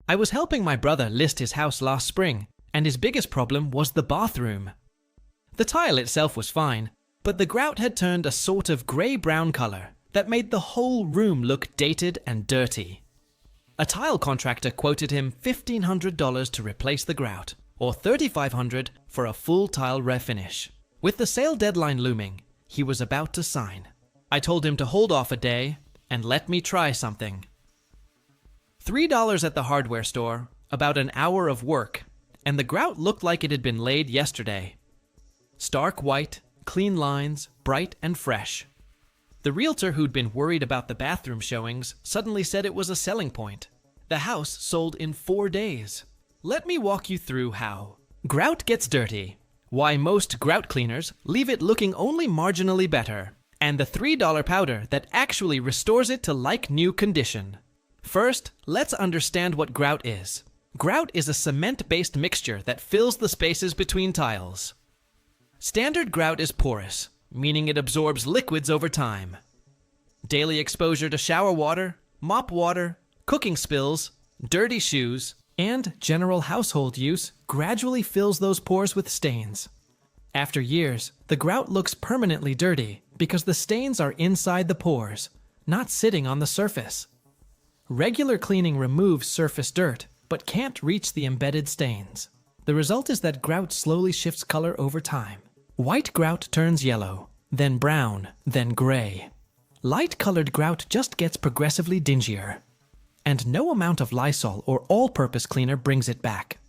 I was helping my brother list his house last spring, and his biggest problem was the bathroom. The tile itself was fine, but the grout had turned a sort of grey-brown color that made the whole room look dated and dirty. A tile contractor quoted him $1,500 to replace the grout, or $3,500 for a full tile refinish. With the sale deadline looming, he was about to sign. I told him to hold off a day and let me try something. $3 at the hardware store, about an hour of work, and the grout looked like it had been laid yesterday. Stark white, clean lines, bright and fresh. The realtor who'd been worried about the bathroom showings suddenly said it was a selling point. The house sold in 4 days. Let me walk you through how. Grout gets dirty. Why most grout cleaners leave it looking only marginally better. And the $3 powder that actually restores it to like-new condition. First, let's understand what grout is. Grout is a cement-based mixture that fills the spaces between tiles. Standard grout is porous, meaning it absorbs liquids over time. Daily exposure to shower water, mop water, cooking spills, dirty shoes, and general household use gradually fills those pores with stains. After years, the grout looks permanently dirty because the stains are inside the pores, not sitting on the surface. Regular cleaning removes surface dirt, but can't reach the embedded stains. The result is that grout slowly shifts color over time. White grout turns yellow, then brown, then gray. Light-colored grout just gets progressively dingier. And no amount of Lysol or all-purpose cleaner brings it back.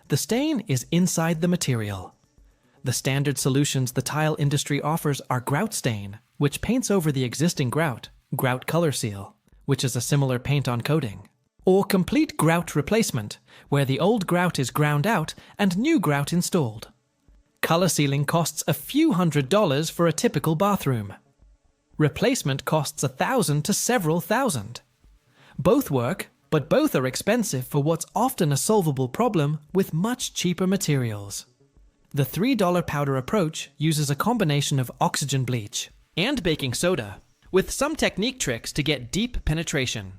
The stain is inside the material. The standard solutions the tile industry offers are Grout Stain, which paints over the existing grout, Grout Color Seal, which is a similar paint-on coating, or Complete Grout Replacement, where the old grout is ground out and new grout installed. Color sealing costs a few $100s for a typical bathroom. Replacement costs $1,000 to several thousand. Both work, but both are expensive for what's often a solvable problem with much cheaper materials. The $3 powder approach uses a combination of oxygen bleach and baking soda, with some technique tricks to get deep penetration.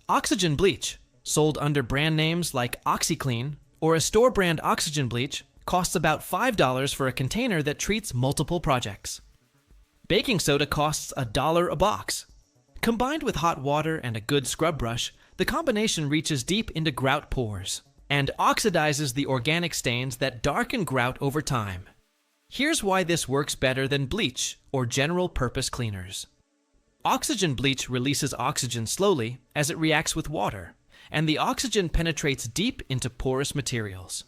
Oxygen bleach, sold under brand names like OxyClean or a store-brand oxygen bleach, costs about $5 for a container that treats multiple projects. Baking soda costs $1 a box. Combined with hot water and a good scrub brush, the combination reaches deep into grout pores and oxidizes the organic stains that darken grout over time. Here's why this works better than bleach or general-purpose cleaners. Oxygen bleach releases oxygen slowly as it reacts with water, and the oxygen penetrates deep into porous materials.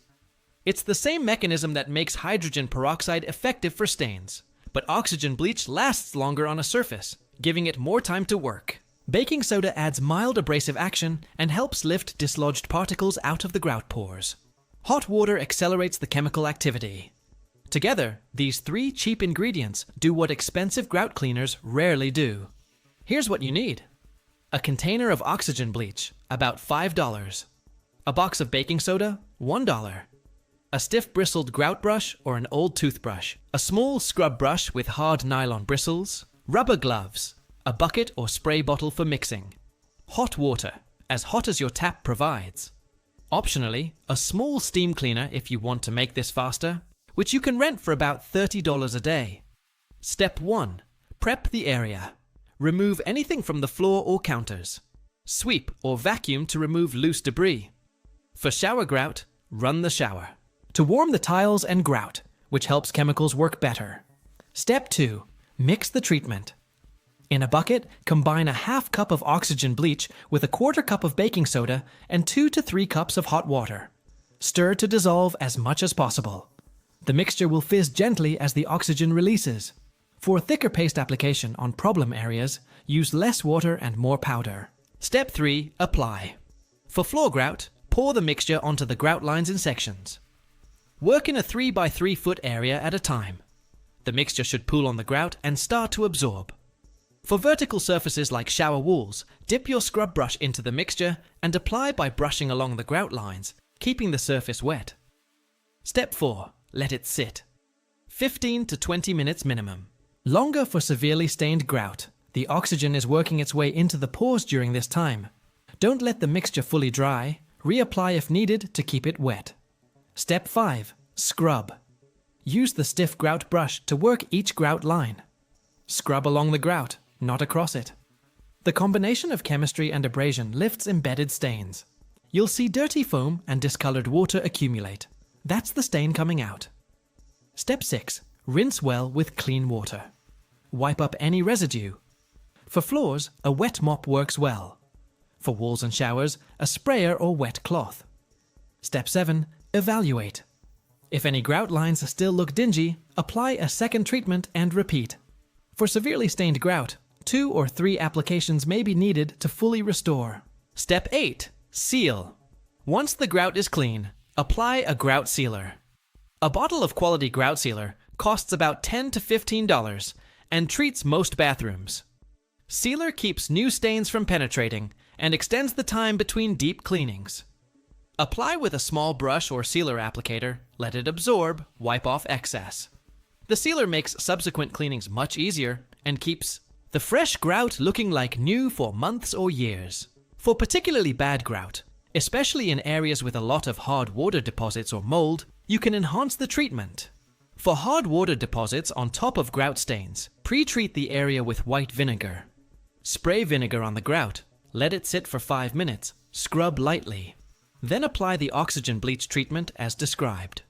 It's the same mechanism that makes hydrogen peroxide effective for stains, but oxygen bleach lasts longer on a surface, giving it more time to work. Baking soda adds mild abrasive action and helps lift dislodged particles out of the grout pores. Hot water accelerates the chemical activity. Together, these 3 cheap ingredients do what expensive grout cleaners rarely do. Here's what you need. A container of oxygen bleach, about $5. A box of baking soda, $1. A stiff bristled grout brush or an old toothbrush. A small scrub brush with hard nylon bristles. Rubber gloves. A bucket or spray bottle for mixing. Hot water, as hot as your tap provides. Optionally, a small steam cleaner if you want to make this faster, which you can rent for about $30 a day. Step 1. Prep the area. Remove anything from the floor or counters. Sweep or vacuum to remove loose debris. For shower grout, run the shower. To warm the tiles and grout, which helps chemicals work better. Step 2. Mix the treatment. In a bucket, combine a half cup of oxygen bleach with a quarter cup of baking soda and 2 to 3 cups of hot water. Stir to dissolve as much as possible. The mixture will fizz gently as the oxygen releases. For a thicker paste application on problem areas, use less water and more powder. Step 3. Apply. For floor grout, pour the mixture onto the grout lines in sections. Work in a 3 by 3 foot area at a time. The mixture should pool on the grout and start to absorb. For vertical surfaces like shower walls, dip your scrub brush into the mixture and apply by brushing along the grout lines, keeping the surface wet. Step 4. Let it sit. 15 to 20 minutes minimum. Longer for severely stained grout. The oxygen is working its way into the pores during this time. Don't let the mixture fully dry. Reapply if needed to keep it wet. Step 5. Scrub. Use the stiff grout brush to work each grout line. Scrub along the grout, not across it. The combination of chemistry and abrasion lifts embedded stains. You'll see dirty foam and discolored water accumulate. That's the stain coming out. Step 6. Rinse well with clean water. Wipe up any residue. For floors, a wet mop works well. For walls and showers, a sprayer or wet cloth. Step 7. Evaluate. If any grout lines still look dingy, apply a second treatment and repeat. For severely stained grout, 2 or 3 applications may be needed to fully restore. Step 8. Seal. Once the grout is clean, apply a grout sealer. A bottle of quality grout sealer costs about $10 to $15 and treats most bathrooms. Sealer keeps new stains from penetrating and extends the time between deep cleanings. Apply with a small brush or sealer applicator, let it absorb, wipe off excess. The sealer makes subsequent cleanings much easier and keeps the fresh grout looking like new for months or years. For particularly bad grout, especially in areas with a lot of hard water deposits or mold, you can enhance the treatment. For hard water deposits on top of grout stains, pre-treat the area with white vinegar. Spray vinegar on the grout, let it sit for 5 minutes, scrub lightly. Then apply the oxygen bleach treatment as described.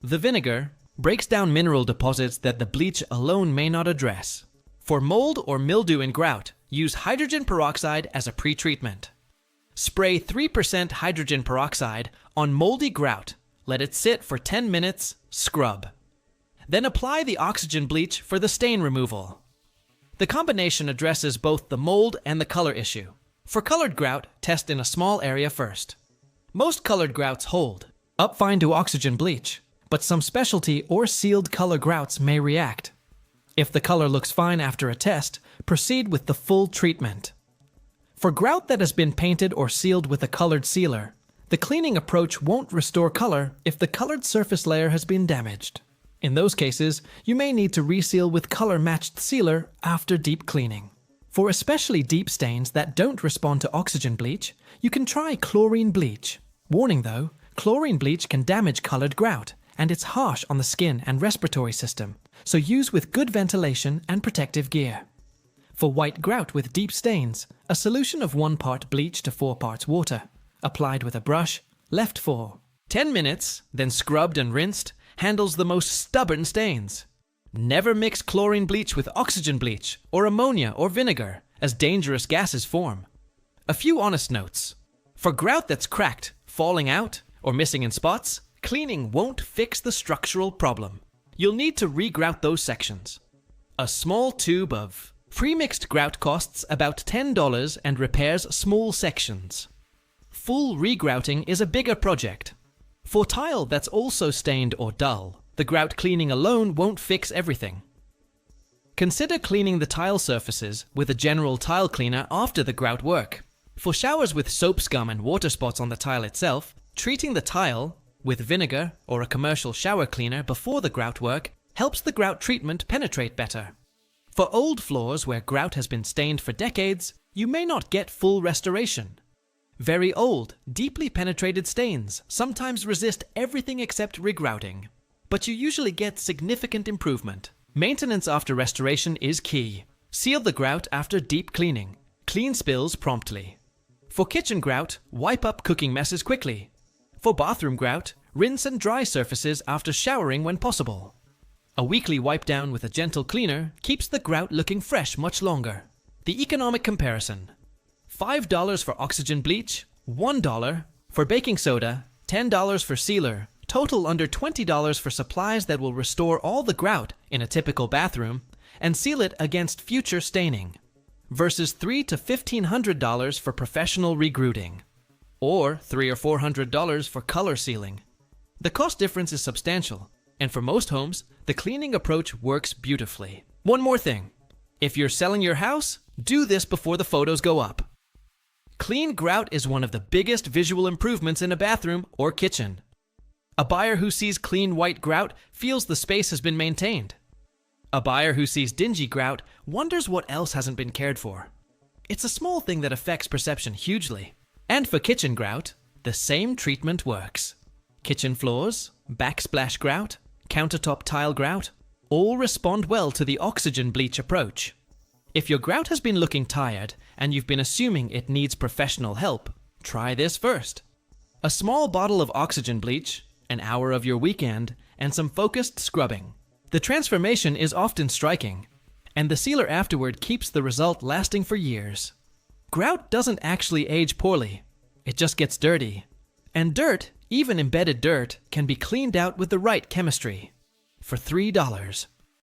The vinegar breaks down mineral deposits that the bleach alone may not address. For mold or mildew in grout, use hydrogen peroxide as a pre-treatment. Spray 3% hydrogen peroxide on moldy grout, let it sit for 10 minutes, scrub. Then apply the oxygen bleach for the stain removal. The combination addresses both the mold and the color issue. For colored grout, test in a small area first. Most colored grouts hold, up fine to oxygen bleach, but some specialty or sealed color grouts may react. If the color looks fine after a test, proceed with the full treatment. For grout that has been painted or sealed with a colored sealer, the cleaning approach won't restore color if the colored surface layer has been damaged. In those cases, you may need to reseal with color-matched sealer after deep cleaning. For especially deep stains that don't respond to oxygen bleach, you can try chlorine bleach. Warning though, chlorine bleach can damage colored grout, and it's harsh on the skin and respiratory system, so use with good ventilation and protective gear. For white grout with deep stains, a solution of 1 part bleach to 4 parts water, applied with a brush, left for 10 minutes, then scrubbed and rinsed, handles the most stubborn stains. Never mix chlorine bleach with oxygen bleach or ammonia or vinegar, as dangerous gases form. A few honest notes. For grout that's cracked, falling out, or missing in spots, cleaning won't fix the structural problem. You'll need to regrout those sections. A small tube of pre-mixed grout costs about $10 and repairs small sections. Full regrouting is a bigger project. For tile that's also stained or dull, the grout cleaning alone won't fix everything. Consider cleaning the tile surfaces with a general tile cleaner after the grout work. For showers with soap scum and water spots on the tile itself, treating the tile with vinegar or a commercial shower cleaner before the grout work helps the grout treatment penetrate better. For old floors where grout has been stained for decades, you may not get full restoration. Very old, deeply penetrated stains sometimes resist everything except regrouting, but you usually get significant improvement. Maintenance after restoration is key. Seal the grout after deep cleaning. Clean spills promptly. For kitchen grout, wipe up cooking messes quickly. For bathroom grout, rinse and dry surfaces after showering when possible. A weekly wipe down with a gentle cleaner keeps the grout looking fresh much longer. The economic comparison. $5 for oxygen bleach, $1 for baking soda, $10 for sealer, total under $20 for supplies that will restore all the grout in a typical bathroom and seal it against future staining, versus $300 to $1,500 for professional regrouting, or $300 or $400 for color sealing. The cost difference is substantial, and for most homes, the cleaning approach works beautifully. One more thing. If you're selling your house, do this before the photos go up. Clean grout is one of the biggest visual improvements in a bathroom or kitchen. A buyer who sees clean white grout feels the space has been maintained. A buyer who sees dingy grout wonders what else hasn't been cared for. It's a small thing that affects perception hugely. And for kitchen grout, The same treatment works. Kitchen floors, backsplash grout, countertop tile grout, all respond well to the oxygen bleach approach. If your grout has been looking tired and you've been assuming it needs professional help, try this first. A small bottle of oxygen bleach, an hour of your weekend, and some focused scrubbing. The transformation is often striking, and the sealer afterward keeps the result lasting for years. Grout doesn't actually age poorly, it just gets dirty. And dirt, even embedded dirt, can be cleaned out with the right chemistry. For $3.